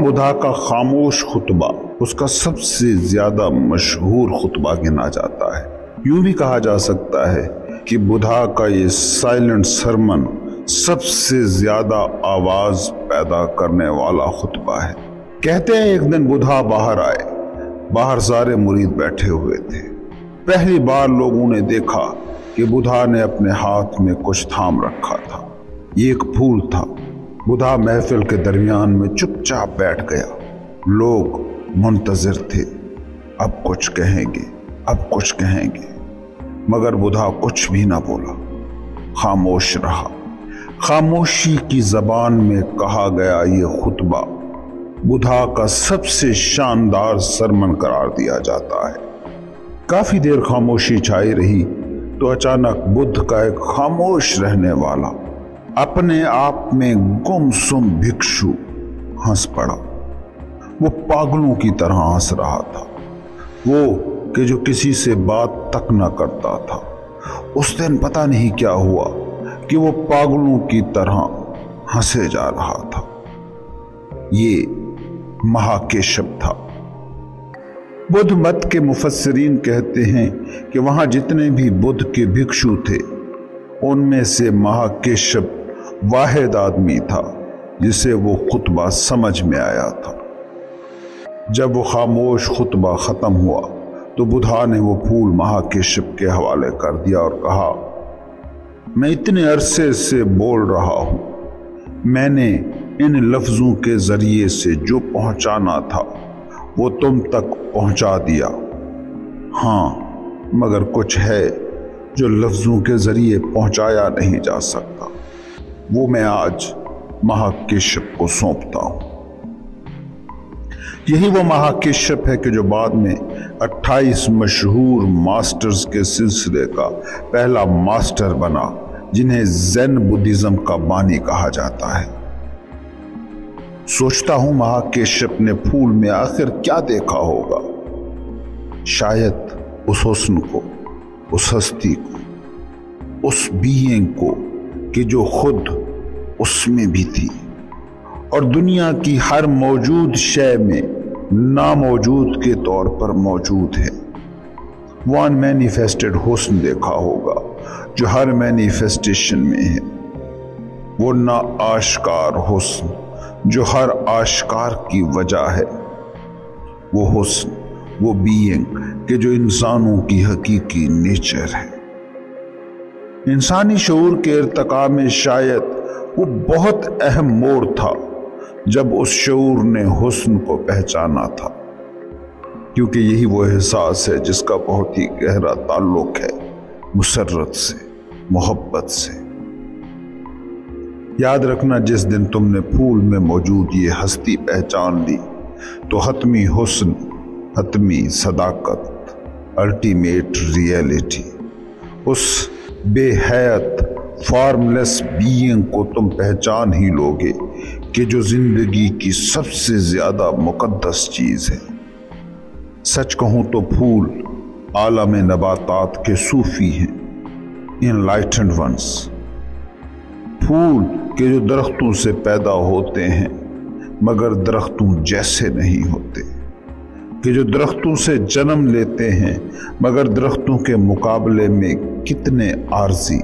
बुधा का खामोश खुतबा उसका सबसे ज्यादा मशहूर खुतबा गिना जाता है। यूं भी कहा जा सकता है कि बुधा का ये साइलेंट सरमन सबसे ज्यादा आवाज पैदा करने वाला खुतबा है। कहते हैं एक दिन बुधा बाहर आए। बाहर सारे मुरीद बैठे हुए थे। पहली बार लोगों ने देखा कि बुधा ने अपने हाथ में कुछ थाम रखा था। ये एक फूल था। बुधा महफिल के दरमियान में चुपचाप बैठ गया। लोग मुंतजिर थे, अब कुछ कहेंगे, अब कुछ कहेंगे, मगर बुधा कुछ भी ना बोला, खामोश रहा। खामोशी की जबान में कहा गया ये खुतबा बुधा का सबसे शानदार सरमन करार दिया जाता है। काफी देर खामोशी छाई रही तो अचानक बुद्ध का एक खामोश रहने वाला अपने आप में गुमसुम भिक्षु हंस पड़ा। वो पागलों की तरह हंस रहा था, वो कि जो किसी से बात तक न करता था। उस दिन पता नहीं क्या हुआ कि वो पागलों की तरह हंसे जा रहा था। ये महाकेशव था। बुद्ध मत के मुफस्सिरीन कहते हैं कि वहां जितने भी बुद्ध के भिक्षु थे उनमें से महाकेशव वाहिद आदमी था जिसे वो खुतबा समझ में आया था। जब वो खामोश खुतबा खत्म हुआ तो बुधा ने वो फूल महाकेशव के हवाले कर दिया और कहा, मैं इतने अरसे से बोल रहा हूं, मैंने इन लफ्जों के जरिए से जो पहुंचाना था वो तुम तक पहुंचा दिया। हाँ, मगर कुछ है जो लफ्जों के जरिए पहुंचाया नहीं जा सकता, वो मैं आज महाकेशव को सौंपता हूं। यही वो महाकेशव है कि जो बाद में 28 मशहूर मास्टर्स के सिलसिले का पहला मास्टर बना, जिन्हें ज़ेन बुद्धिज्म का बानी कहा जाता है। सोचता हूं महाकेशव ने फूल में आखिर क्या देखा होगा। शायद उस हुस्न को, उस हस्ती को, उस बीइंग को कि जो खुद उसमें भी थी और दुनिया की हर मौजूद शय में नामौजूद के तौर पर मौजूद है। वो अनमैनिफेस्टेड हुस्न देखा होगा जो हर मैनिफेस्टेशन में है। वो ना आश्कार हुस्न जो हर आश्कार की वजह है। वो हुस्न, वो बीइंग कि जो इंसानों की हकीकी नेचर है। इंसानी शऊर के इर्तिका में शायद वो बहुत अहम मोड़ था जब उस शऊर ने हुस्न को पहचाना था, क्योंकि यही वो एहसास है जिसका बहुत ही गहरा ताल्लुक है मुसर्रत से, मोहब्बत से। याद रखना, जिस दिन तुमने फूल में मौजूद ये हस्ती पहचान ली तो हतमी हुस्न, हतमी सदाकत, अल्टीमेट रियलिटी, उस बेहयात फॉर्मलेस बीइंग को तुम पहचान ही लोगे कि जो जिंदगी की सबसे ज्यादा मुकद्दस चीज है। सच कहूं तो फूल आलम नबातात के सूफी हैं, इनलाइटेंड वंस। फूल के जो दरख्तों से पैदा होते हैं मगर दरख्तों जैसे नहीं होते, कि जो दरख्तों से जन्म लेते हैं मगर दरख्तों के मुकाबले में कितने आर्जी,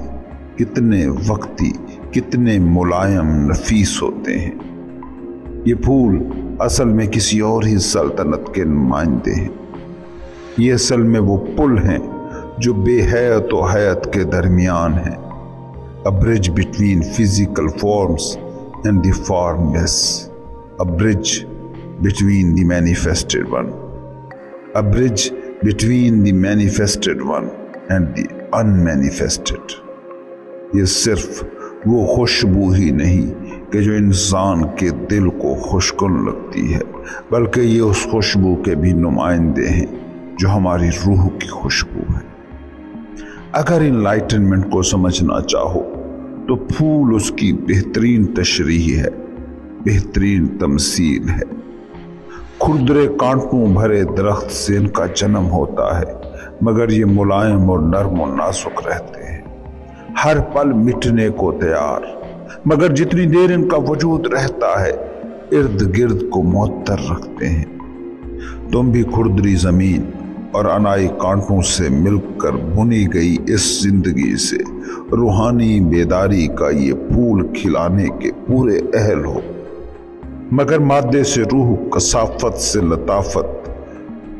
कितने वक्ती, कितने मुलायम नफीस होते हैं। ये फूल असल में किसी और ही सल्तनत के नुमाइंदे हैं। ये असल में वो पुल हैं जो बेहयात व हयात के दरमियान हैं। अ bridge between physical forms and the formless, a bridge between the manifested one, a bridge between the manifested one and the unmanifested. ये सिर्फ वो खुशबू ही नहीं कि जो इंसान के दिल को खुशकुन लगती है, बल्कि ये उस खुशबू के भी नुमाइंदे हैं जो हमारी रूह की खुशबू है। अगर इनलाइटनमेंट को समझना चाहो तो फूल उसकी बेहतरीन तशरीह है, बेहतरीन तमसील है। खुरदरे कांटों भरे दरख्त से इनका जन्म होता है, मगर ये मुलायम और नर्म और नाजुक रहते हैं, हर पल मिटने को तैयार। मगर जितनी देर इनका वजूद रहता है ارد گرد کو معطر رکھتے ہیں۔ تم بھی کھردری زمین اور انائی کانٹوں سے مل کر بنی گئی اس زندگی سے روحانی بیداری کا یہ پھول کھلانے کے پورے اہل ہو، مگر مادے سے روح، کثافت سے لطافت،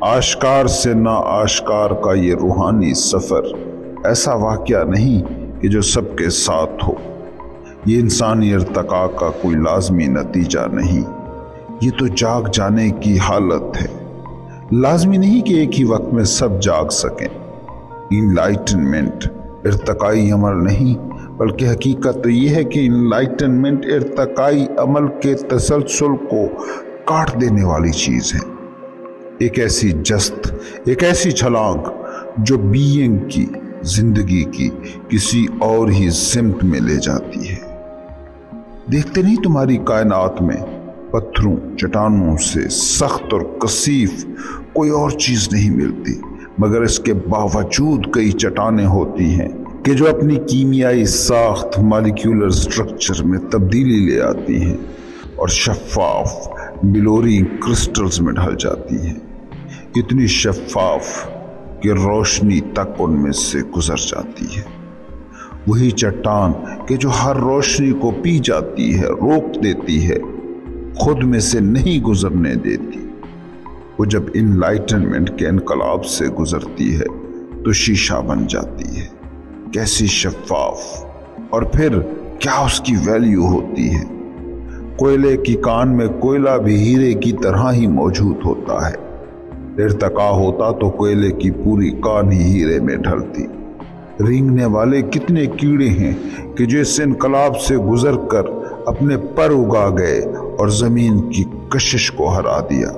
آشکار سے نا آشکار کا یہ روحانی سفر ایسا واقعہ نہیں کہ جو سب کے ساتھ ہو۔ یہ انسانی ارتقاء کا کوئی لازمی نتیجہ نہیں، یہ تو جاگ جانے کی حالت ہے۔ لازمی نہیں کہ ایک ہی وقت میں سب جاگ سکیں۔ انلائٹنمنٹ ارتقائی عمل نہیں، بلکہ حقیقت تو یہ ہے کہ انلائٹنمنٹ ارتقائی عمل کے تسلسل کو کاٹ دینے والی چیز ہے۔ ایک ایسی جست، ایک ایسی چھلانگ جو بینگ کی، زندگی کی کسی اور ہی سمت میں لے جاتی ہے۔ دیکھتے نہیں تمہاری کائنات میں پتھروں، چٹانوں سے سخت اور کثیف کوئی اور چیز نہیں ملتی، مگر اس کے باوجود کئی چٹانیں ہوتی ہیں کہ جو اپنی کیمیائی ساخت، مالیکیولر سٹرکچر میں تبدیلی لے آتی ہیں اور شفاف بلورین کرسٹلز میں ڈھل جاتی ہیں، اتنی شفاف کہ روشنی تک ان میں سے گزر جاتی ہے۔ وہی چٹان کہ جو ہر روشنی کو پی جاتی ہے، روک دیتی ہے، خود میں سے نہیں گزرنے دیتی، وہ جب انلائٹنمنٹ کے انقلاب سے گزرتی ہے تو شیشہ بن جاتی ہے۔ کیسی شفاف، اور پھر کیا اس کی ویلیو ہوتی ہے۔ کوئلے کی کان میں کوئلہ بھی ہیرے کی طرح ہی موجود ہوتا ہے۔ ارتقاء ہوتا تو کوئلے کی پوری کان ہی ہیرے میں ڈھلتی۔ رینگنے والے کتنے کیڑے ہیں کہ جو اس انقلاب سے گزر کر اپنے پر اگا گئے اور زمین کی کشش کو ہرا دیا۔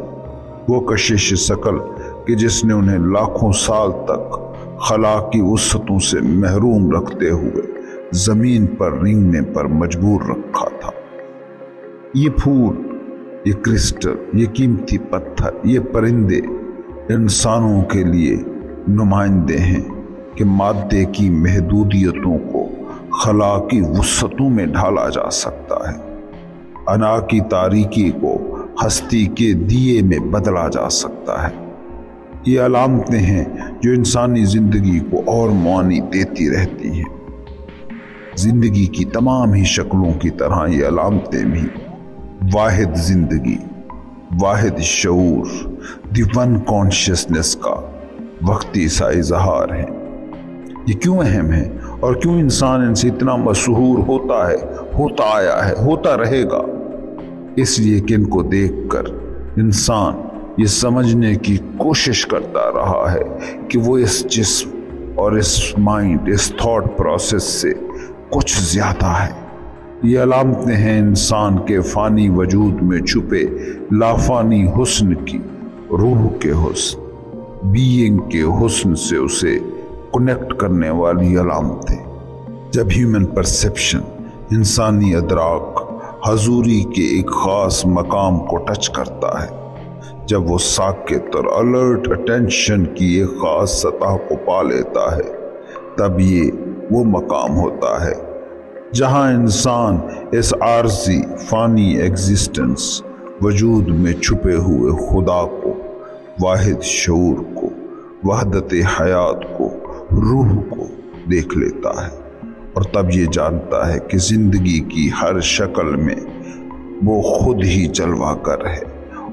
وہ کشش ثقل کہ جس نے انہیں لاکھوں سال تک خلا کی وسعتوں سے محروم رکھتے ہوئے زمین پر رینگنے پر مجبور رکھا تھا۔ یہ پھول، یہ کرسٹل، یہ قیمتی پتھر، یہ پرندے انسانوں کے لیے نمائندے ہیں کہ مادے کی محدودیتوں کو خلا کی وسعتوں میں ڈھالا جا سکتا ہے، انا کی تاریکی کو ہستی کے دیے میں بدلا جا سکتا ہے۔ یہ علامتیں ہیں جو انسانی زندگی کو اور معانی دیتی رہتی ہیں۔ زندگی کی تمام ہی شکلوں کی طرح یہ علامتیں بھی واحد زندگی، واحد شعور، دی ون کانشیسنس کا وقتی سا اظہار ہے۔ یہ کیوں اہم ہے اور کیوں انسان ان سے اتنا مسحور ہوتا ہے، ہوتا آیا ہے، ہوتا رہے گا؟ اس لیے کہ ان کو دیکھ کر انسان یہ سمجھنے کی کوشش کرتا رہا ہے کہ وہ اس جسم اور اس مائنڈ، اس تھاٹ پروسیس سے کچھ زیادہ ہے۔ یہ علامتیں ہیں انسان کے فانی وجود میں چھپے لافانی حسن کی، روح کے حسن، بینگ کے حسن سے اسے کنیکٹ کرنے والی علامتیں۔ جب ہیومن پرسیپشن، انسانی ادراک حضوری کے ایک خاص مقام کو ٹچ کرتا ہے، جب وہ ساکت اور الرٹ اٹینشن کی ایک خاص سطح کو پا لیتا ہے، تب یہ وہ مقام ہوتا ہے جہاں انسان اس عارضی فانی ایگزسٹنس، وجود میں چھپے ہوئے خدا کو، واحد شعور کو، وحدت حیات کو، روح کو دیکھ لیتا ہے، اور تب یہ جانتا ہے کہ زندگی کی ہر شکل میں وہ خود ہی جلوہ گر ہے،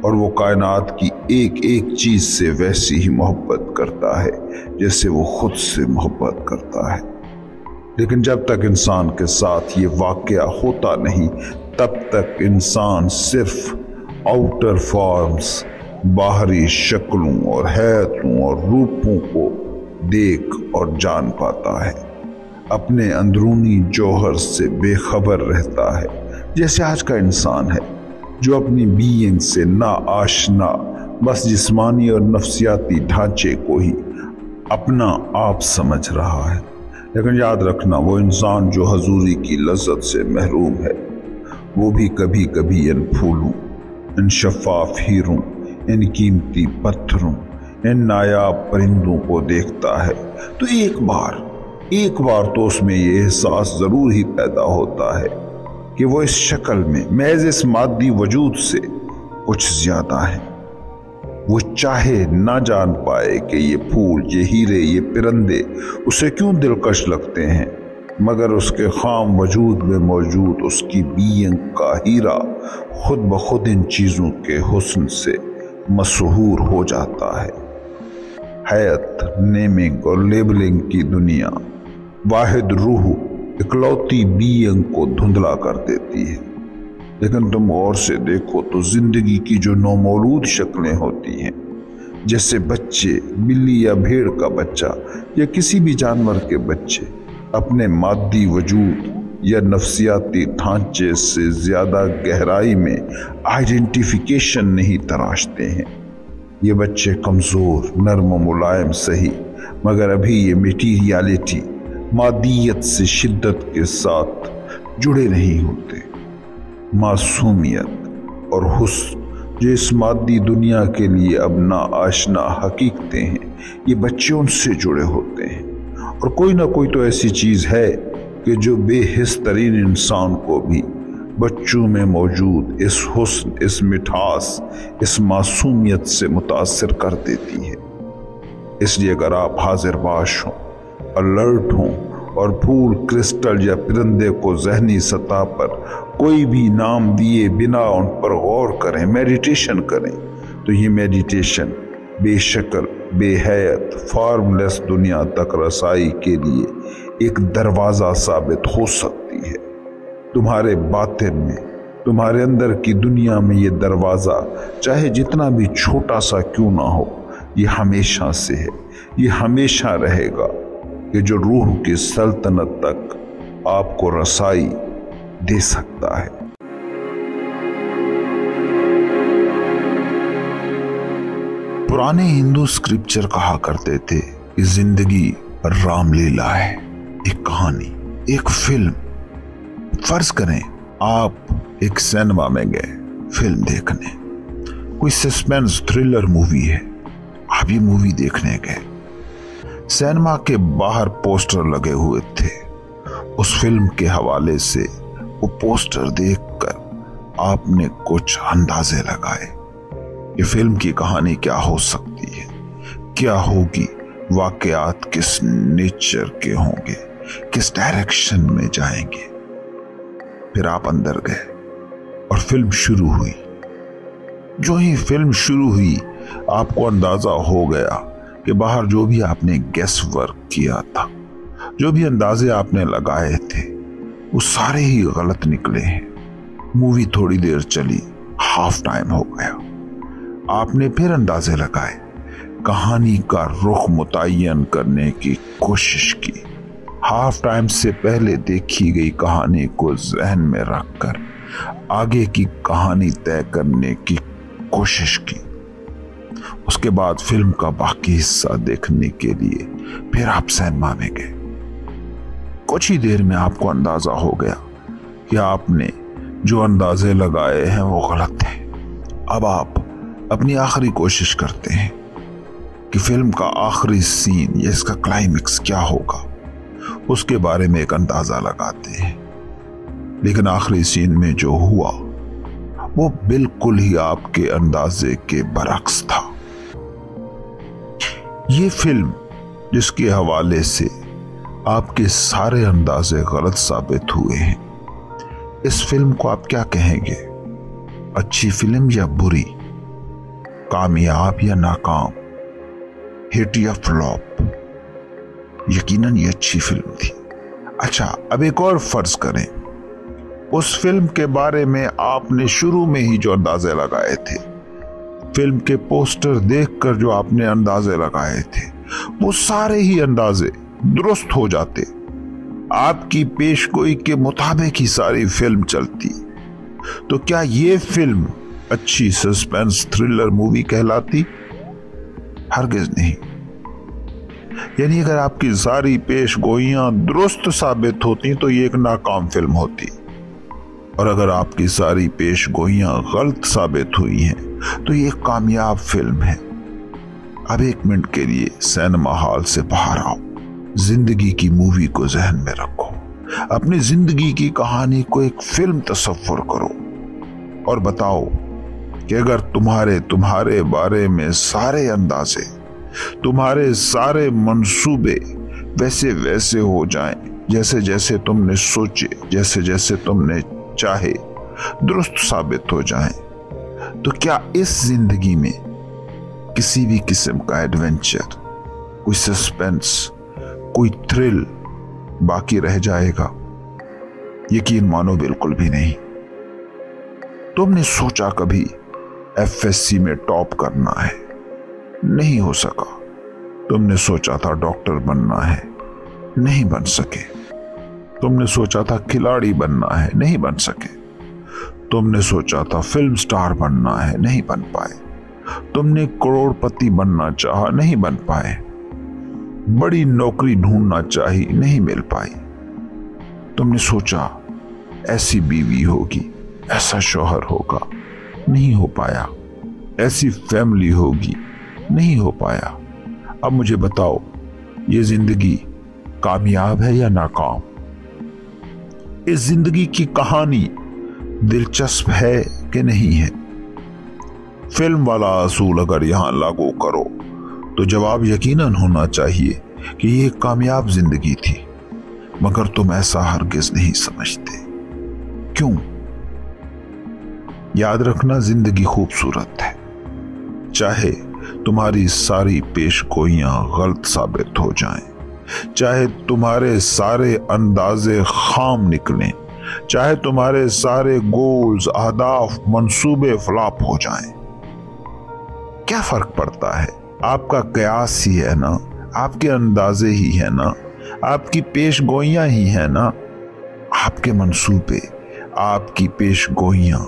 اور وہ کائنات کی ایک ایک چیز سے ویسی ہی محبت کرتا ہے جیسے وہ خود سے محبت کرتا ہے۔ لیکن جب تک انسان کے ساتھ یہ واقعہ ہوتا نہیں، تب تک انسان صرف آؤٹر فارمز، باہری شکلوں اور حیتوں اور روپوں کو دیکھ اور جان پاتا ہے، اپنے اندرونی جوہر سے بے خبر رہتا ہے، جیسے آج کا انسان ہے جو اپنی بینگ سے نا آشنا، بس جسمانی اور نفسیاتی ڈھانچے کو ہی اپنا آپ سمجھ رہا ہے۔ لیکن یاد رکھنا، وہ انسان جو حضوری کی لذت سے محروم ہے، وہ بھی کبھی کبھی ان پھولوں، ان شفاف ہیروں، ان قیمتی پتھروں، ان نایاب پرندوں کو دیکھتا ہے تو ایک بار تو اس میں یہ احساس ضرور ہی پیدا ہوتا ہے کہ وہ اس شکل میں محض اس مادی وجود سے کچھ زیادہ ہے۔ وہ چاہے نہ جان پائے کہ یہ پھول، یہ ہیرے، یہ پرندے اسے کیوں دلکش لگتے ہیں، مگر اس کے خام وجود میں موجود اس کی بینگ کا ہیرا خود بخود ان چیزوں کے حسن سے مسحور ہو جاتا ہے۔ حیات، نیمنگ اور لیبلنگ کی دنیا واحد روح، اکلوتی بینگ کو دھندلا کر دیتی ہے۔ لیکن تم غور سے دیکھو تو زندگی کی جو نومولود شکلیں ہوتی ہیں، جیسے بچے، بلی یا بھیڑ کا بچہ یا کسی بھی جانور کے بچے، اپنے مادی وجود یا نفسیاتی ڈھانچے سے زیادہ گہرائی میں آئیڈینٹیفیکیشن نہیں تراشتے ہیں۔ یہ بچے کمزور، نرم و ملائم سہی، مگر ابھی یہ میٹیریالٹی، مادیت سے شدت کے ساتھ جڑے نہیں ہوتے۔ معصومیت اور حسن جو اس مادی دنیا کے لیے اب نا آشنا حقیقتیں ہیں، یہ بچے ان سے جڑے ہوتے ہیں۔ اور کوئی نہ کوئی تو ایسی چیز ہے کہ جو بے حس ترین انسان کو بھی بچوں میں موجود اس حسن، اس مٹھاس، اس معصومیت سے متاثر کر دیتی ہے۔ اس لیے اگر آپ حاضر باش ہوں، الرٹ ہوں اور پھول، کرسٹل یا پرندے کو ذہنی سطح پر کوئی بھی نام دیے بنا ان پر غور کریں، میڈیٹیشن کریں، تو یہ میڈیٹیشن بے شکل، بے حیت، فارم لیس دنیا تک رسائی کے لیے ایک دروازہ ثابت ہو سکتی ہے۔ تمہارے باطن میں، تمہارے اندر کی دنیا میں یہ دروازہ چاہے جتنا بھی چھوٹا سا کیوں نہ ہو، یہ ہمیشہ سے ہے، یہ ہمیشہ رہے گا کہ جو روح کی سلطنت تک آپ کو رسائی دے سکتا ہے۔ پرانے ہندو اسکرپچر کہا کرتے تھے کہ زندگی رام لیلا ہے، ایک کہانی، ایک فلم۔ فرض کریں آپ ایک سینما میں گئے فلم دیکھنے، کوئی سسپینس تھرلر مووی ہے، آپ یہ مووی دیکھنے گئے، سینما کے باہر پوسٹر لگے ہوئے تھے، اس فلم کے حوالے سے وہ پوسٹر دیکھ کر آپ نے کچھ اندازے لگائے کہ فلم کی کہانی کیا ہو سکتی ہے، کیا ہوگی، واقعات کس نیچر کے ہوں گے، کس ڈائریکشن میں جائیں گے۔ پھر آپ اندر گئے اور فلم شروع ہوئی۔ جو ہی فلم شروع ہوئی آپ کو اندازہ ہو گیا کہ باہر جو بھی آپ نے گیس ورک کیا تھا، جو بھی اندازے آپ نے لگائے تھے، وہ سارے ہی غلط نکلے ہیں۔ مووی تھوڑی دیر چلی، ہاف ٹائم ہو گیا، آپ نے پھر اندازے لگائے، کہانی کا رخ متعین کرنے کی کوشش کی، ہاف ٹائم سے پہلے دیکھی گئی کہانی کو ذہن میں رکھ کر آگے کی کہانی طے کرنے کی کوشش کی۔ اس کے بعد فلم کا باقی حصہ دیکھنے کے لیے پھر آپ سینما میں گئے۔ کچھ ہی دیر میں آپ کو اندازہ ہو گیا کہ آپ نے جو اندازے لگائے ہیں وہ غلط ہیں۔ اب آپ اپنی آخری کوشش کرتے ہیں کہ فلم کا آخری سین یا اس کا کلائمیکس کیا ہوگا، اس کے بارے میں ایک اندازہ لگاتے ہیں، لیکن آخری سین میں جو ہوا وہ بالکل ہی آپ کے اندازے کے برعکس تھا۔ یہ فلم جس کے حوالے سے آپ کے سارے اندازے غلط ثابت ہوئے ہیں، اس فلم کو آپ کیا کہیں گے؟ اچھی فلم یا بری؟ کامیاب یا ناکام؟ ہٹ یا فلاپ؟ یقیناً یہ اچھی فلم تھی۔ اچھا، اب ایک اور فرض کریں، اس فلم کے بارے میں آپ نے شروع میں ہی جو اندازے لگائے تھے، فلم کے پوسٹر دیکھ کر جو آپ نے اندازے لگائے تھے، وہ سارے ہی اندازے درست ہو جاتے، آپ کی پیش گوئی کے مطابق ہی ساری فلم چلتی، تو کیا یہ فلم اچھی سسپینس تھرلر مووی کہلاتی؟ ہرگز نہیں۔ یعنی اگر آپ کی ساری پیش گوئیاں درست ثابت ہوتی تو یہ ایک ناکام فلم ہوتی، اور اگر آپ کی ساری پیش گوئیاں غلط ثابت ہوئی ہیں تو یہ ایک کامیاب فلم ہے۔ اب ایک منٹ کے لیے سینما ہال سے باہر آؤ، زندگی کی مووی کو ذہن میں رکھو، अपनी जिंदगी की कहानी को एक फिल्म तसव्वुर करो और बताओ कि अगर तुम्हारे बारे में सारे अंदाजे, तुम्हारे सारे मंसूबे वैसे वैसे हो जाएं, जैसे जैसे तुमने सोचे, जैसे जैसे तुमने चाहे, दुरुस्त साबित हो जाएं, तो क्या इस जिंदगी में किसी भी किस्म का एडवेंचर, कोई सस्पेंस, कोई थ्रिल बाकी रह जाएगा? यकीन मानो बिल्कुल भी नहीं। तुमने सोचा कभी एफएससी में टॉप करना है, नहीं हो सका। तुमने सोचा था डॉक्टर बनना है, नहीं बन सके। तुमने सोचा था खिलाड़ी बनना है, नहीं बन सके। तुमने सोचा था फिल्म स्टार बनना है, नहीं बन पाए। तुमने करोड़पति बनना चाहा, नहीं बन पाए। बड़ी नौकरी ढूंढना चाही, नहीं मिल पाई। तुमने सोचा ऐसी बीवी होगी, ऐसा शौहर होगा, नहीं हो पाया। ऐसी फैमिली होगी, नहीं हो पाया। अब मुझे बताओ, ये जिंदगी कामयाब है या नाकाम? इस जिंदगी की कहानी दिलचस्प है कि नहीं है? फिल्म वाला असूल अगर यहां लागू करो तो जवाब यकीनन होना चाहिए कि ये कामयाब जिंदगी थी, मगर तुम ऐसा हरगिज नहीं समझते। क्यों? याद रखना, जिंदगी खूबसूरत है, चाहे तुम्हारी सारी पेशगोइयां गलत साबित हो जाएं, चाहे तुम्हारे सारे अंदाजे खाम निकलें, चाहे तुम्हारे सारे गोल्स, अहदाफ, मंसूबे फ्लॉप हो जाएं। क्या फर्क पड़ता है? आपका कयास ही है ना, आपके अंदाजे ही है ना, आपकी पेशगोइयां ही है ना। आपके मंसूबे, आपकी पेशगोइयां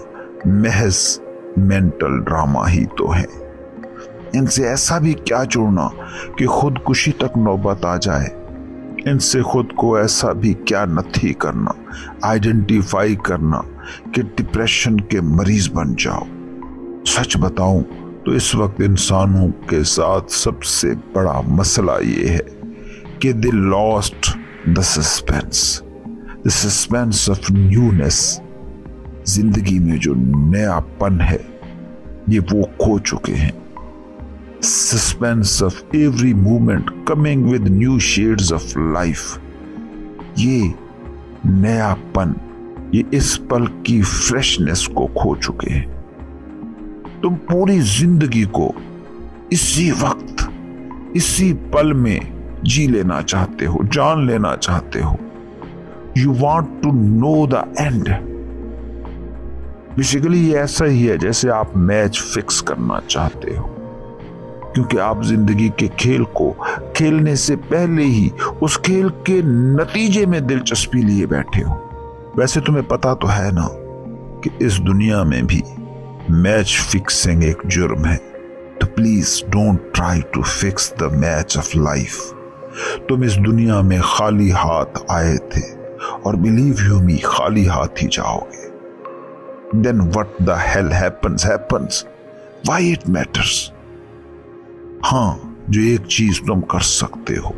महज मेंटल ड्रामा ही तो है। इनसे ऐसा भी क्या जुड़ना कि खुदकुशी तक नौबत आ जाए। इनसे खुद को ऐसा भी क्या नथी करना, आइडेंटिफाई करना कि डिप्रेशन के मरीज बन जाओ। सच बताऊं तो इस वक्त इंसानों के साथ सबसे बड़ा मसला ये है कि they lost the suspense of newness. जिंदगी में जो नयापन है ये वो खो चुके हैं। Suspense of every movement coming with new shades of life. ये नयापन, ये इस पल की फ्रेशनेस को खो चुके हैं। तुम पूरी जिंदगी को इसी वक्त, इसी पल में जी लेना चाहते हो, जान लेना चाहते हो। You want to know the end. Basically ये ऐसा ही है जैसे आप मैच फिक्स करना चाहते हो, क्योंकि आप जिंदगी के खेल को खेलने से पहले ही उस खेल के नतीजे में दिलचस्पी लिए बैठे हो। वैसे तुम्हें पता तो है ना कि इस दुनिया में भी मैच फिक्सिंग एक जुर्म है, तो please don't try to fix the match of life. तुम इस दुनिया में खाली हाथ आए थे और बिलीव यू मी, खाली हाथ ही जाओगे। Then what the hell happens, why it matters? हाँ, जो एक चीज तुम कर सकते हो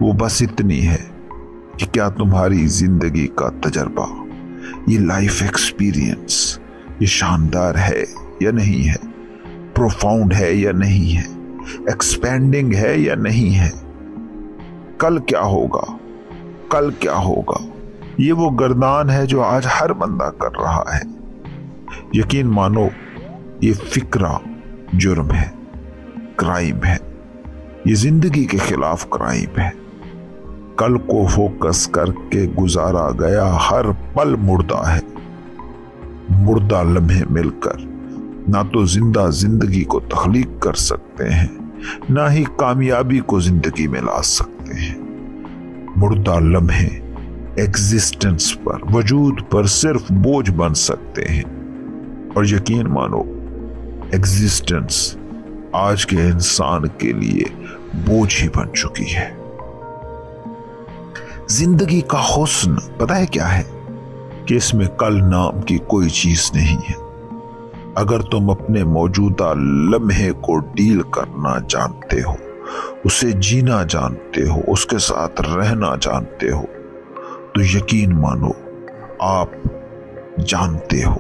वो बस इतनी है कि क्या तुम्हारी जिंदगी का तजर्बा, ये लाइफ एक्सपीरियंस, ये शानदार है या नहीं है, प्रोफाउंड है या नहीं है, एक्सपेंडिंग है या नहीं है। कल क्या होगा, कल क्या होगा, ये वो गर्दान है जो आज हर बंदा कर रहा है। यकीन मानो ये फिक्रा जुर्म है, क्राइम है, ये जिंदगी के खिलाफ क्राइम है। कल को फोकस करके गुजारा गया हर पल मुर्दा है। मुर्दा लम्हे मिलकर ना तो जिंदा जिंदगी को तख्लीक कर सकते हैं, ना ही कामयाबी को जिंदगी में ला सकते हैं। मुर्दा लम्हे एग्जिस्टेंस पर, वजूद पर सिर्फ बोझ बन सकते हैं। और यकीन मानो एग्जिस्टेंस आज के इंसान के लिए बोझ ही बन चुकी है। जिंदगी का हुस्न पता है क्या है? कि इसमें कल नाम की कोई चीज नहीं है। अगर तुम अपने मौजूदा लम्हे को डील करना जानते हो, उसे जीना जानते हो, उसके साथ रहना जानते हो, तो तो यकीन मानो आप जानते हो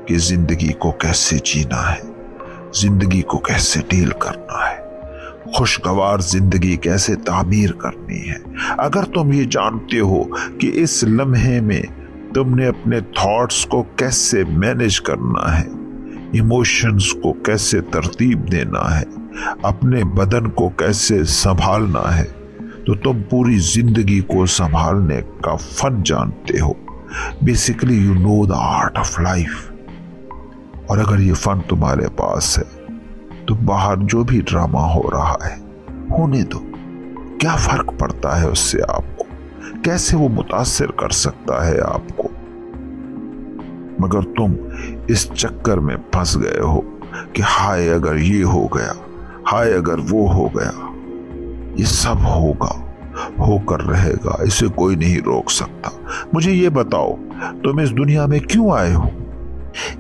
कि जिंदगी को कैसे जीना है, जिंदगी को कैसे डील करना है, खुशगवार जिंदगी कैसे तामीर करनी है। अगर तुम ये जानते हो कि इस लम्हे में तुमने अपने थॉट्स को कैसे मैनेज करना है, इमोशंस को कैसे तरतीब देना है, अपने बदन को कैसे संभालना है, तो तुम पूरी जिंदगी को संभालने का फन जानते हो। Basically you know the art of life. और अगर ये फन तुम्हारे पास है तो बाहर जो भी ड्रामा हो रहा है होने दो, क्या फर्क पड़ता है उससे आपको, कैसे वो मुतासिर कर सकता है आपको। मगर तुम इस चक्कर में फंस गए हो कि हाय अगर ये हो गया, हाय अगर वो हो गया। ये सब होगा, होकर रहेगा, इसे कोई नहीं रोक सकता। मुझे ये बताओ, तुम इस दुनिया में क्यों आए हो?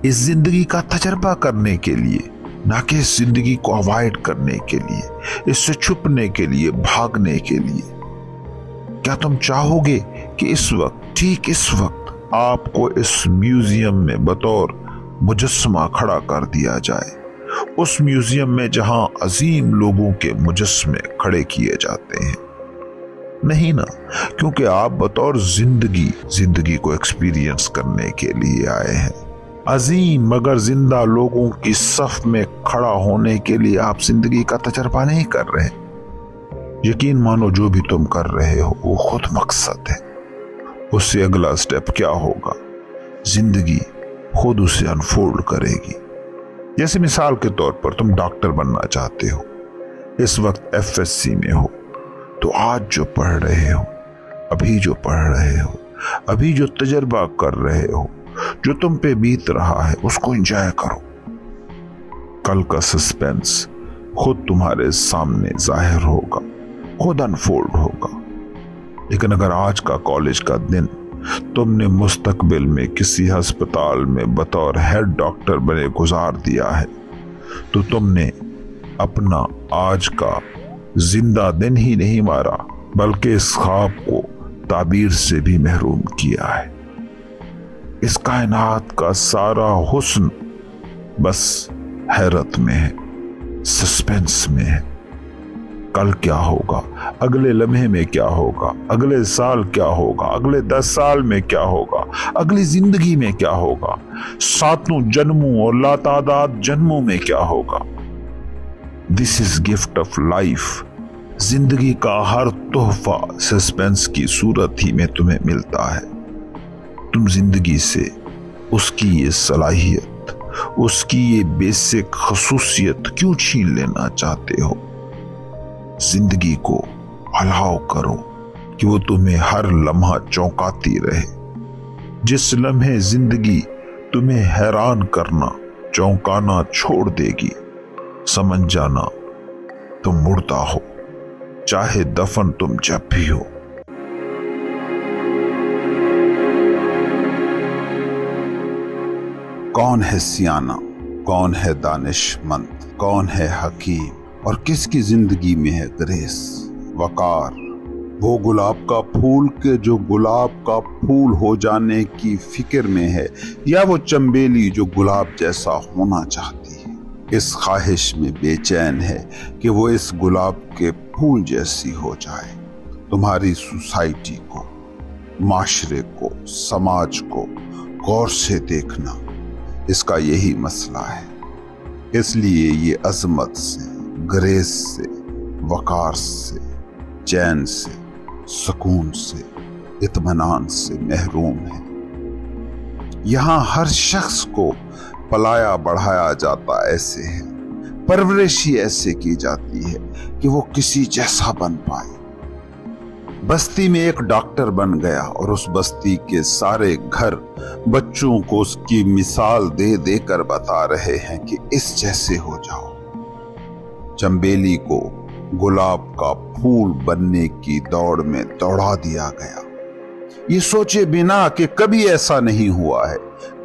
इस जिंदगी का तजर्बा करने के लिए, ना कि इस जिंदगी को अवॉइड करने के लिए, इससे छुपने के लिए, भागने के लिए। क्या तुम चाहोगे कि इस वक्त, ठीक इस वक्त, आपको इस म्यूजियम में बतौर मुजस्समा खड़ा कर दिया जाए, उस म्यूजियम में जहां अजीम लोगों के मुजस्समे खड़े किए जाते हैं? नहीं ना, क्योंकि आप बतौर जिंदगी को एक्सपीरियंस करने के लिए आए हैं। अजीम मगर जिंदा लोगों की सफ में खड़ा होने के लिए आप जिंदगी का तजर्बा नहीं कर रहे। यकीन मानो जो भी तुम कर रहे हो वो खुद मकसद है। उससे अगला स्टेप क्या होगा, जिंदगी खुद उसे अनफोल्ड करेगी। जैसे मिसाल के तौर पर तुम डॉक्टर बनना चाहते हो, इस वक्त एफएससी में हो, तो आज जो पढ़ रहे हो, अभी जो पढ़ रहे हो, अभी जो तजर्बा कर रहे हो, जो तुम पे बीत रहा है, उसको एंजॉय करो। कल का सस्पेंस खुद तुम्हारे सामने जाहिर होगा, खुद अनफोल्ड होगा। लेकिन अगर आज का कॉलेज का दिन तुमने मुस्तकबिल में किसी अस्पताल में बतौर हेड डॉक्टर बने गुजार दिया है, तो तुमने अपना आज का जिंदा दिन ही नहीं मारा, बल्कि इस ख्वाब को ताबीर से भी महरूम किया है। इस कायनात का सारा हुस्न बस हैरत में है, सस्पेंस में है। कल क्या होगा, अगले लम्हे में क्या होगा, अगले साल क्या होगा, अगले 10 साल में क्या होगा, अगली जिंदगी में क्या होगा, सातों जन्मों और लातादाद जन्मों में क्या होगा। This is gift of life. जिंदगी का हर तोहफा सस्पेंस की सूरत ही में तुम्हें मिलता है। तुम जिंदगी से उसकी ये सलाहियत, उसकी ये बेसिक खसूसियत क्यों छीन लेना चाहते हो? जिंदगी को अलाउ करो कि वो तुम्हें हर लम्हा चौंकाती रहे। जिस लम्हे जिंदगी तुम्हें हैरान करना, चौंकाना छोड़ देगी, समझ जाना तुम मुर्दा हो, चाहे दफन तुम जब भी हो। कौन है सियाना, कौन है दानिशमंद, कौन है हकीम, और किसकी जिंदगी में है ग्रेस, वकार? वो गुलाब का फूल के जो गुलाब का फूल हो जाने की फिक्र में है, या वो चंबेली जो गुलाब जैसा होना चाहती है, इस ख्वाहिश में बेचैन है कि वो इस गुलाब के फूल जैसी हो जाए। तुम्हारी सोसाइटी को, माशरे को, समाज को गौर से देखना, इसका यही मसला है। इसलिए ये अजमत से, ग्रेस से, वकार से, चैन से, सुकून से, इत्मीनान से महरूम है। यहाँ हर शख्स को पलाया बढ़ाया जाता ऐसे है, परवरिश ही ऐसे की जाती है कि वो किसी जैसा बन पाए। बस्ती में एक डॉक्टर बन गया और उस बस्ती के सारे घर बच्चों को उसकी मिसाल दे देकर बता रहे हैं कि इस जैसे हो जाओ। चंबेली को गुलाब का फूल बनने की दौड़ में दौड़ा दिया गया, ये सोचे बिना कि कभी ऐसा नहीं हुआ है,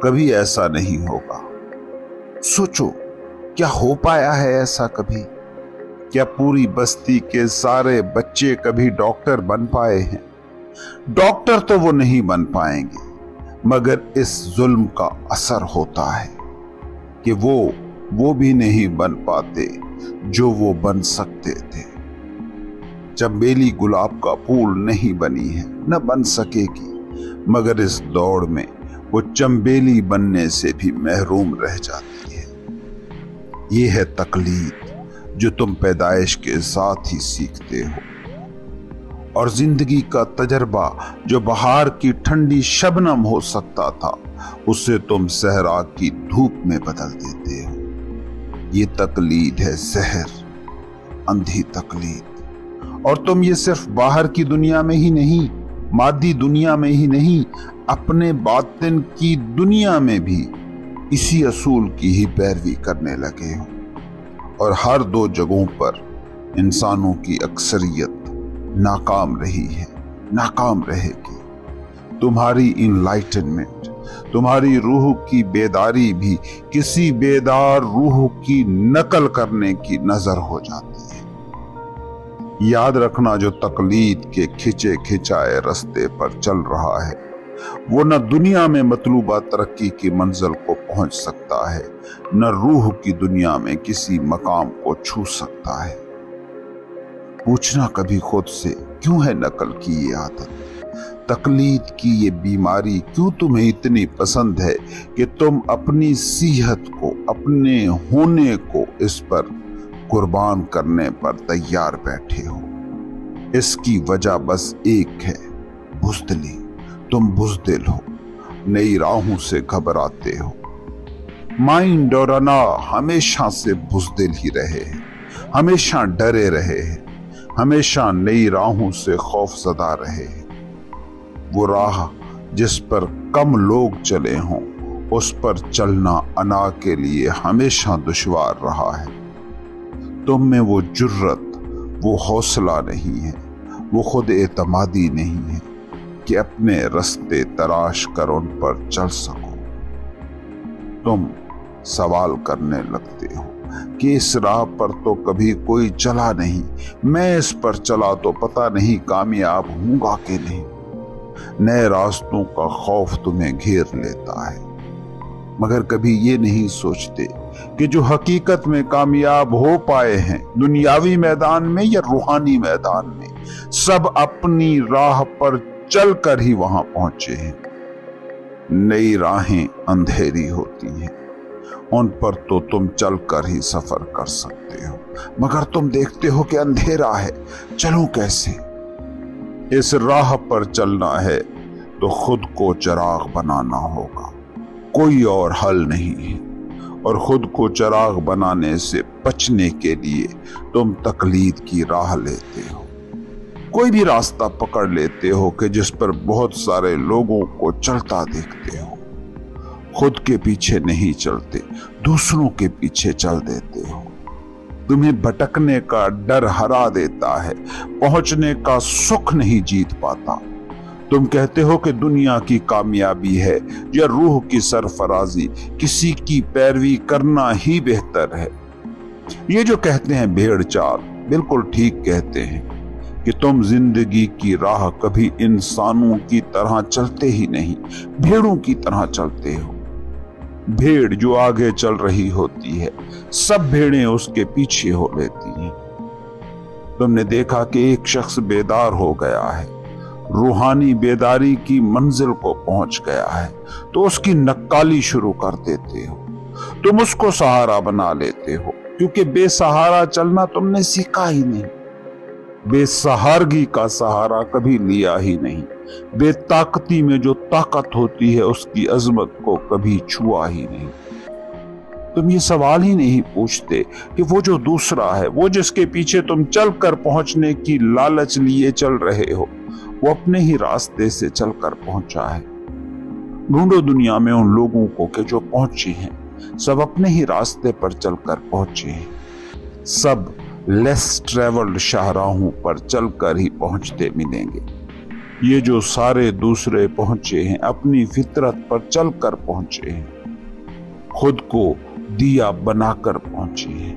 कभी ऐसा नहीं होगा। सोचो, क्या हो पाया है ऐसा कभी? क्या पूरी बस्ती के सारे बच्चे कभी डॉक्टर बन पाए हैं? डॉक्टर तो वो नहीं बन पाएंगे, मगर इस जुल्म का असर होता है कि वो भी नहीं बन पाते जो वो बन सकते थे। चंबेली गुलाब का फूल नहीं बनी है, न बन सकेगी, मगर इस दौड़ में वो चंबेली बनने से भी महरूम रह जाती है। ये है तकलीद जो तुम पैदाइश के साथ ही सीखते हो, और जिंदगी का तजर्बा जो बहार की ठंडी शबनम हो सकता था, उसे तुम सहरा की धूप में बदल देते हो। ये तकलीद है जहर, अंधी तकलीद। और तुम ये सिर्फ बाहर की दुनिया में ही नहीं, मादी दुनिया में ही नहीं, अपने बातिन की दुनिया में भी इसी असूल की ही पैरवी करने लगे हो। और हर दो जगहों पर इंसानों की अक्सरियत नाकाम रही है, नाकाम रहेगी। तुम्हारी इनलाइटनमेंट, तुम्हारी रूह की बेदारी भी किसी बेदार रूह की नकल करने की नजर हो जाती है। याद रखना, जो तकलीद के खिंचे खिंचाए रास्ते पर चल रहा है, वो न दुनिया में मतलूबा तरक्की की मंजिल को पहुंच सकता है, न रूह की दुनिया में किसी मकाम को छू सकता है। पूछना कभी खुद से, क्यों है नकल की ये आदत? तकलीद की ये बीमारी क्यों तुम्हें इतनी पसंद है कि तुम अपनी सेहत को, अपने होने को इस पर कुर्बान करने पर तैयार बैठे हो? इसकी वजह बस एक है, बुज़दिली। तुम बुज़दिल हो, नई राहों से घबराते हो। माइंड और अना हमेशा से बुज़दिल ही रहे हैं, हमेशा डरे रहे हैं, हमेशा नई राहों से खौफज़दा रहे हैं। वो राह जिस पर कम लोग चले हों, उस पर चलना अना के लिए हमेशा दुश्वार रहा है। तुम में वो जुर्रत, वो हौसला नहीं है, वो खुद एतमादी नहीं है कि अपने रास्ते तराश कर उन पर चल सको। तुम सवाल करने लगते हो कि इस राह पर तो कभी कोई चला नहीं, मैं इस पर चला तो पता नहीं कामयाब हूंगा कि नहीं। नए रास्तों का खौफ तुम्हें घेर लेता है, मगर कभी ये नहीं सोचते कि जो हकीकत में कामयाब हो पाए हैं, दुनियावी मैदान में या रूहानी मैदान में, सब अपनी राह पर चलकर ही वहां पहुंचे हैं। नई राहें अंधेरी होती हैं, उन पर तो तुम चलकर ही सफर कर सकते हो, मगर तुम देखते हो कि अंधेरा है, चलूं कैसे? इस राह पर चलना है तो खुद को चिराग बनाना होगा, कोई और हल नहीं है। और खुद को चिराग बनाने से बचने के लिए तुम तकलीद की राह लेते हो। कोई भी रास्ता पकड़ लेते हो कि जिस पर बहुत सारे लोगों को चलता देखते हो। खुद के पीछे नहीं चलते, दूसरों के पीछे चल देते हो। तुम्हें भटकने का डर हरा देता है, पहुंचने का सुख नहीं जीत पाता। तुम कहते हो कि दुनिया की कामयाबी है या रूह की सरफराजी, किसी की पैरवी करना ही बेहतर है। ये जो कहते हैं भेड़ चाल, बिल्कुल ठीक कहते हैं कि तुम जिंदगी की राह कभी इंसानों की तरह चलते ही नहीं, भेड़ों की तरह चलते हो। भेड़ जो आगे चल रही होती है, सब भेड़ें उसके पीछे हो लेती हैं। तुमने देखा कि एक शख्स बेदार हो गया है, रूहानी बेदारी की मंजिल को पहुंच गया है, तो उसकी नक्काली शुरू कर देते हो। तुम उसको सहारा बना लेते हो, क्योंकि बेसहारा चलना तुमने सीखा ही नहीं, बेसहारगी का सहारा कभी लिया ही नहीं, बेताकती में जो ताकत होती है उसकी अजमत को कभी छुआ ही नहीं। तुम ये सवाल ही नहीं पूछते कि वो जो दूसरा है, वो जिसके पीछे तुम चलकर पहुंचने की लालच लिए चल रहे हो, वो अपने ही रास्ते से चलकर पहुंचा है। ढूंढो दुनिया में उन लोगों को कि जो पहुंचे हैं, सब अपने ही रास्ते पर चलकर पहुंचे हैं। सब लेस ट्रेवल्ड शाहराहों पर चलकर ही पहुंचते मिलेंगे। ये जो सारे दूसरे पहुंचे हैं, अपनी फितरत पर चलकर पहुंचे हैं, खुद को दिया बनाकर पहुंचे हैं।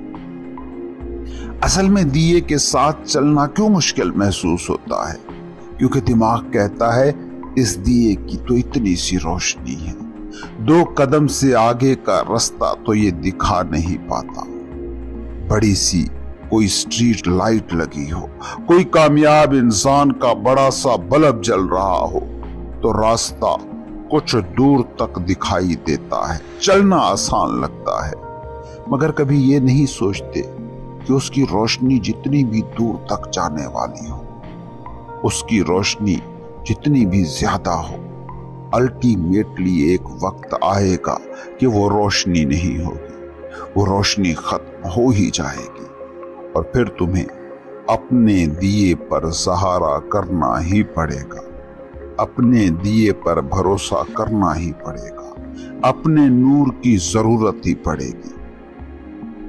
असल में दिए के साथ चलना क्यों मुश्किल महसूस होता है? क्योंकि दिमाग कहता है इस दिए की तो इतनी सी रोशनी है, 2 कदम से आगे का रास्ता तो ये दिखा नहीं पाता। बड़ी सी कोई स्ट्रीट लाइट लगी हो, कोई कामयाब इंसान का बड़ा सा बल्ब जल रहा हो तो रास्ता कुछ दूर तक दिखाई देता है, चलना आसान लगता है, मगर कभी ये नहीं सोचते कि उसकी रोशनी जितनी भी दूर तक जाने वाली हो, उसकी रोशनी जितनी भी ज्यादा हो, अल्टीमेटली एक वक्त आएगा कि वो रोशनी नहीं होगी, वो रोशनी खत्म हो ही जाएगी और फिर तुम्हें अपने दिए पर सहारा करना ही पड़ेगा, अपने दिए पर भरोसा करना ही पड़ेगा, अपने नूर की जरूरत ही पड़ेगी।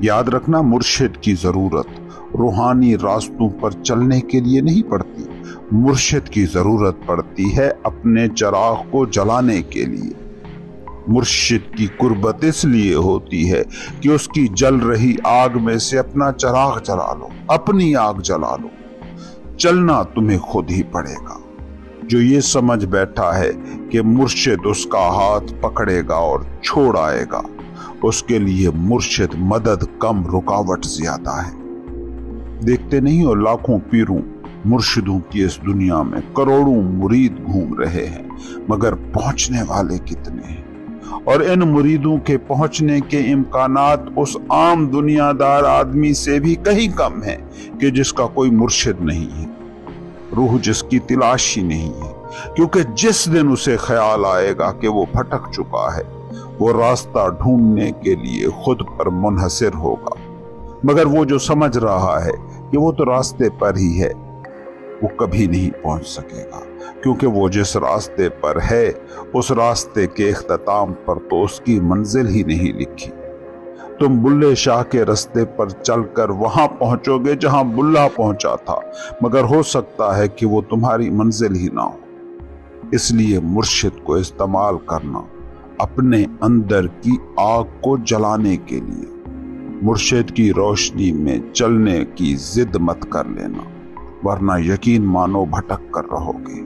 याद रखना, मुर्शिद की जरूरत रूहानी रास्तों पर चलने के लिए नहीं पड़ती, मुर्शिद की जरूरत पड़ती है अपने चिराग को जलाने के लिए। मुर्शिद की कुर्बत इसलिए होती है कि उसकी जल रही आग में से अपना चिराग जला लो, अपनी आग जला लो। चलना तुम्हें खुद ही पड़ेगा। जो ये समझ बैठा है कि मुर्शिद उसका हाथ पकड़ेगा और छोड़ आएगा, उसके लिए मुर्शिद मदद कम, रुकावट ज्यादा है। देखते नहीं हो लाखों पीरों मुर्शिदों की इस दुनिया में करोड़ों मुरीद घूम रहे हैं, मगर पहुंचने वाले कितने हैं? और इन मुरीदों के पहुंचने के इम्कानात उस आम दुनियादार आदमी से भी कहीं कम है कि जिसका कोई मुर्शिद नहीं है, रूह जिसकी तलाश ही नहीं है। क्योंकि जिस दिन उसे ख्याल आएगा कि वो भटक चुका है, वो रास्ता ढूंढने के लिए खुद पर मुनहसिर होगा। मगर वो जो समझ रहा है कि वो तो रास्ते पर ही है, वो कभी नहीं पहुंच सकेगा, क्योंकि वो जिस रास्ते पर है उस रास्ते के इख्तिताम पर तो उसकी मंजिल ही नहीं लिखी। तुम बुल्ले शाह के रास्ते पर चलकर वहां पहुंचोगे जहां बुल्ला पहुंचा था, मगर हो सकता है कि वो तुम्हारी मंजिल ही ना हो। इसलिए मुर्शिद को इस्तेमाल करना अपने अंदर की आग को जलाने के लिए। मुर्शिद की रोशनी में चलने की जिद मत कर लेना, वरना यकीन मानो भटक कर रहोगे।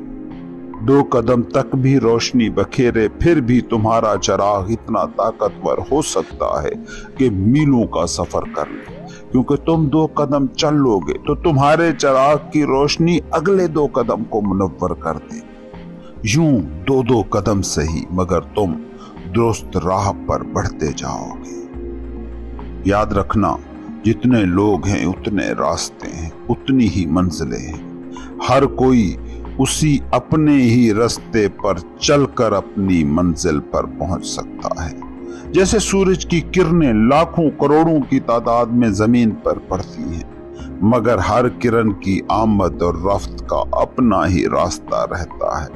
2 कदम तक भी रोशनी बखेरे फिर भी तुम्हारा चिराग इतना ताकतवर हो सकता है कि मीलों का सफर कर ले, क्योंकि तुम 2 कदम चल लोगे तो तुम्हारे चिराग की रोशनी अगले 2 कदम को मुनव्वर कर दे। यूं 2-2 कदम सही, मगर तुम दुरुस्त राह पर बढ़ते जाओगे। याद रखना, जितने लोग हैं उतने रास्ते हैं, उतनी ही मंजिलें हैं। हर कोई उसी अपने ही रास्ते पर चलकर अपनी मंजिल पर पहुंच सकता है। जैसे सूरज की किरणें लाखों करोड़ों की तादाद में जमीन पर पड़ती हैं, मगर हर किरण की आमद और रफ्त का अपना ही रास्ता रहता है।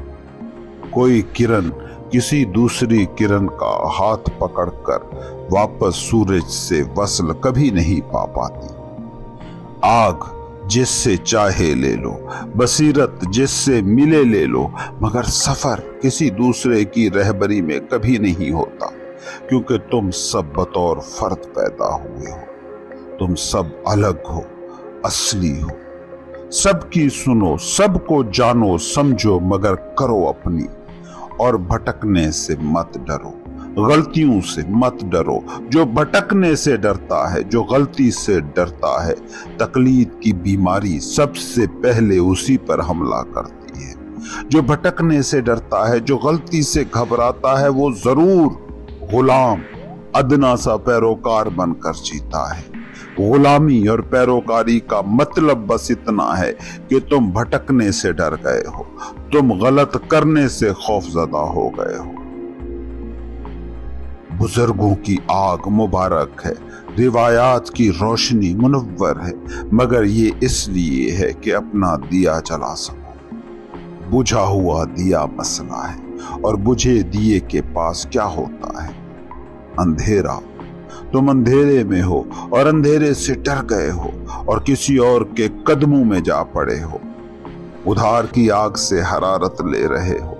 कोई किरण किसी दूसरी किरण का हाथ पकड़कर वापस सूरज से वसल कभी नहीं पा पाती। आग जिससे चाहे ले लो, बसीरत जिससे मिले ले लो, मगर सफर किसी दूसरे की रहबरी में कभी नहीं होता, क्योंकि तुम सब बतौर फर्द पैदा हुए हो। तुम सब अलग हो, असली हो। सबकी सुनो, सबको जानो समझो, मगर करो अपनी। और भटकने से मत डरो, गलतियों से मत डरो। जो भटकने से डरता है, जो गलती से डरता है, तकलीद की बीमारी सबसे पहले उसी पर हमला करती है। जो भटकने से डरता है, जो गलती से घबराता है, वो जरूर गुलाम, अदना सा पैरोकार बनकर जीता है। गुलामी और पैरोकारी का मतलब बस इतना है कि तुम भटकने से डर गए हो, तुम गलत करने से खौफजदा हो गए हो। बुजुर्गों की आग मुबारक है, रिवायात की रोशनी मुनव्वर है, मगर ये इसलिए है कि अपना दिया जला सको। बुझा हुआ दिया मसला है, और बुझे दिए के पास क्या होता है? अंधेरा। तुम अंधेरे में हो और अंधेरे से डर गए हो और किसी और के कदमों में जा पड़े हो। उधार की आग से हरारत ले रहे हो,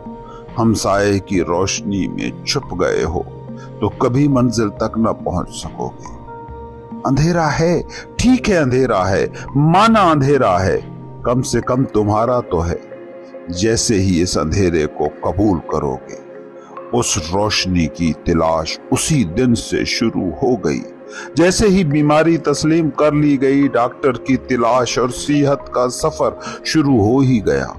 हमसाये की रोशनी में छुप गए हो, तो कभी मंजिल तक न पहुंच सकोगे। अंधेरा है, ठीक है, अंधेरा है, माना अंधेरा है, कम से कम तुम्हारा तो है। जैसे ही इस अंधेरे को कबूल करोगे, उस रोशनी की तलाश उसी दिन से शुरू हो गई। जैसे ही बीमारी तस्लीम कर ली गई, डॉक्टर की तलाश और सेहत का सफर शुरू हो ही गया।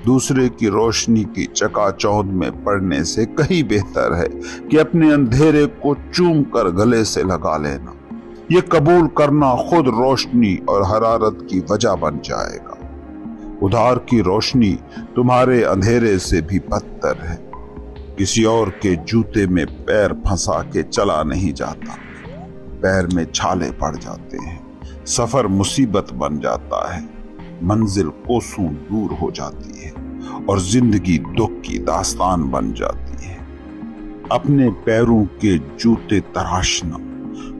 दूसरे की रोशनी की चकाचौंध में पड़ने से कहीं बेहतर है कि अपने अंधेरे को चूम कर गले से लगा लेना। ये कबूल करना खुद रोशनी और हरारत की वजह बन जाएगा। उधार की रोशनी तुम्हारे अंधेरे से भी बदतर है। किसी और के जूते में पैर फंसा के चला नहीं जाता, पैर में छाले पड़ जाते हैं, सफर मुसीबत बन जाता है, मंजिल कोसों दूर हो जाती है और जिंदगी दुख की दास्तान बन जाती है। अपने पैरों के जूते तराशना,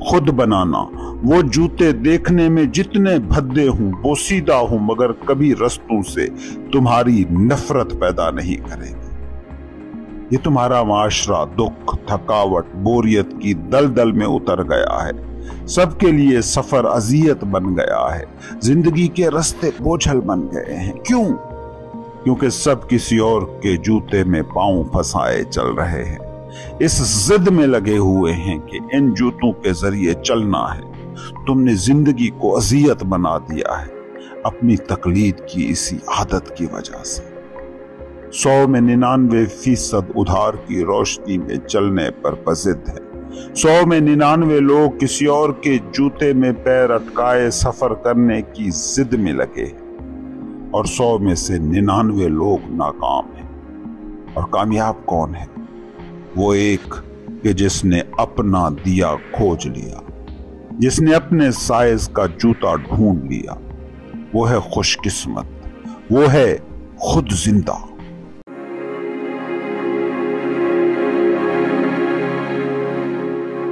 खुद बनाना, वो जूते देखने में जितने भद्दे हों, बोसीदा हों, मगर कभी रस्तों से तुम्हारी नफरत पैदा नहीं करेंगे। ये तुम्हारा माशरा दुख, थकावट, बोरियत की दलदल में उतर गया है। सबके लिए सफर अजियत बन गया है। जिंदगी के रास्ते बोझल बन गए हैं। क्यों? क्योंकि सब किसी और के जूते में पांव फंसाए चल रहे हैं। इस जिद में लगे हुए हैं कि इन जूतों के जरिए चलना है। तुमने जिंदगी को अजियत बना दिया है अपनी तकलीद की इसी आदत की वजह से। 100 में 99% उधार की रोशनी में चलने पर बजिद है। 100 में 99 लोग किसी और के जूते में पैर अटकाए सफर करने की जिद में लगे हैं और 100 में से 99 लोग नाकाम हैं। और कामयाब कौन है? वो एक कि जिसने अपना दिया खोज लिया, जिसने अपने साइज का जूता ढूंढ लिया। वो है खुशकिस्मत, वो है खुद जिंदा।